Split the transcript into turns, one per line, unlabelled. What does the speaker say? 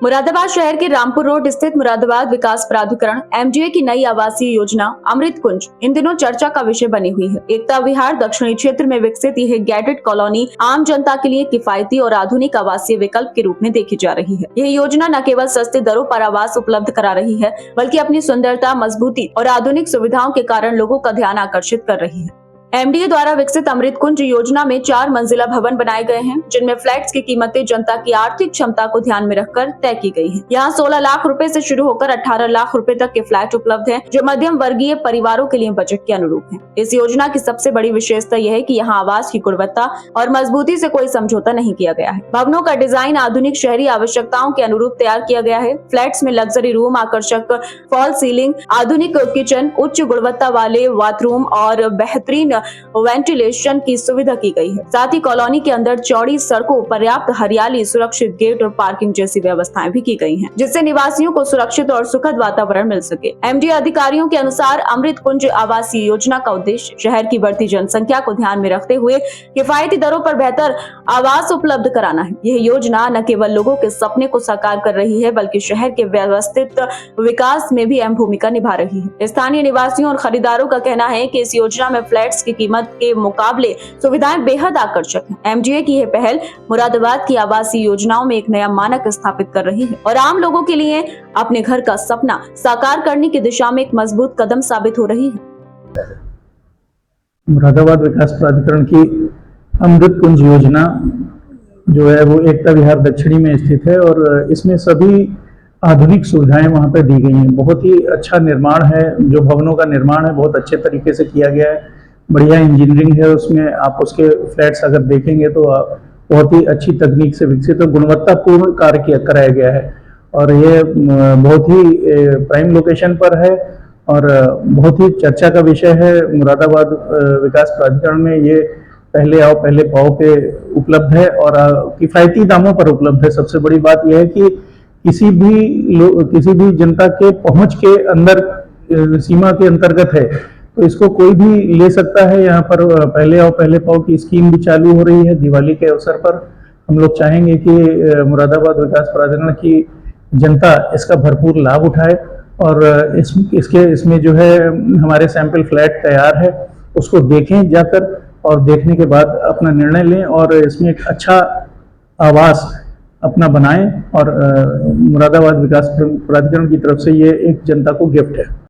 मुरादाबाद शहर के रामपुर रोड स्थित मुरादाबाद विकास प्राधिकरण एमजीए की नई आवासीय योजना अमृत कुंज इन दिनों चर्चा का विषय बनी हुई है। एकता विहार दक्षिणी क्षेत्र में विकसित यह गैटेड कॉलोनी आम जनता के लिए किफायती और आधुनिक आवासीय विकल्प के रूप में देखी जा रही है। यह योजना न केवल सस्ते दरों पर आवास उपलब्ध करा रही है, बल्कि अपनी सुंदरता, मजबूती और आधुनिक सुविधाओं के कारण लोगों का ध्यान आकर्षित कर रही है। एमडीए द्वारा विकसित अमृत कुंज योजना में 4 मंजिला भवन बनाए गए हैं, जिनमें फ्लैट्स की कीमतें जनता की आर्थिक क्षमता को ध्यान में रखकर तय की गई है। यहाँ 16 लाख रुपए से शुरू होकर 18 लाख रुपए तक के फ्लैट उपलब्ध हैं, जो मध्यम वर्गीय परिवारों के लिए बजट के अनुरूप हैं। इस योजना की सबसे बड़ी विशेषता यह है कि यहाँ आवास की गुणवत्ता और मजबूती से कोई समझौता नहीं किया गया है। भवनों का डिजाइन आधुनिक शहरी आवश्यकताओं के अनुरूप तैयार किया गया है। फ्लैट्स में लग्जरी रूम, आकर्षक फॉल सीलिंग, आधुनिक किचन, उच्च गुणवत्ता वाले बाथरूम और बेहतरीन वेंटिलेशन की सुविधा की गई है। साथ ही कॉलोनी के अंदर चौड़ी सड़कों, पर्याप्त हरियाली, सुरक्षित गेट और पार्किंग जैसी व्यवस्थाएं भी की गई हैं, जिससे निवासियों को सुरक्षित और सुखद वातावरण मिल सके। एमडीए अधिकारियों के अनुसार अमृत कुंज आवासीय योजना का उद्देश्य शहर की बढ़ती जनसंख्या को ध्यान में रखते हुए किफायती दरों पर बेहतर आवास उपलब्ध कराना है। यह योजना न केवल लोगों के सपने को साकार कर रही है, बल्कि शहर के व्यवस्थित विकास में भी अहम भूमिका निभा रही है। स्थानीय निवासियों और खरीदारों का कहना है कि इस योजना में फ्लैट्स की कीमत के मुकाबले सुविधाएं बेहद आकर्षक हैं। एमजीए की यह पहल मुरादाबाद की आवासीय योजनाओं में एक नया मानक स्थापित कर रही है और आम लोगों के लिए अपने घर का सपना साकार करने की दिशा में एक मजबूत कदम साबित हो रही है।
मुरादाबाद विकास प्राधिकरण की अमृत कुंज योजना जो है वो एकता विहार दक्षिणी में स्थित है और इसमें सभी आधुनिक सुविधाएं वहां पे दी गई हैं। बहुत ही अच्छा निर्माण है, जो भवनों का निर्माण है बहुत अच्छे तरीके से किया गया है, बढ़िया इंजीनियरिंग है उसमें। आप उसके फ्लैट्स अगर देखेंगे तो बहुत ही अच्छी तकनीक से विकसित और गुणवत्तापूर्ण कार्य कराया गया है और ये बहुत ही प्राइम लोकेशन पर है और बहुत ही चर्चा का विषय है। मुरादाबाद विकास प्राधिकरण में ये पहले आओ पहले पाओ पे उपलब्ध है और किफायती दामों पर उपलब्ध है। सबसे बड़ी बात यह है कि किसी भी जनता के पहुंच के अंदर सीमा के अंतर्गत है, तो इसको कोई भी ले सकता है। यहाँ पर पहले आओ पहले पाओ की स्कीम भी चालू हो रही है। दिवाली के अवसर पर हम लोग चाहेंगे कि मुरादाबाद विकास प्राधिकरण की जनता इसका भरपूर लाभ उठाए और इसमें जो है हमारे सैंपल फ्लैट तैयार है, उसको देखें जाकर और देखने के बाद अपना निर्णय लें और इसमें एक अच्छा आवास अपना बनाएं और मुरादाबाद विकास प्राधिकरण की तरफ से ये एक जनता को गिफ्ट है।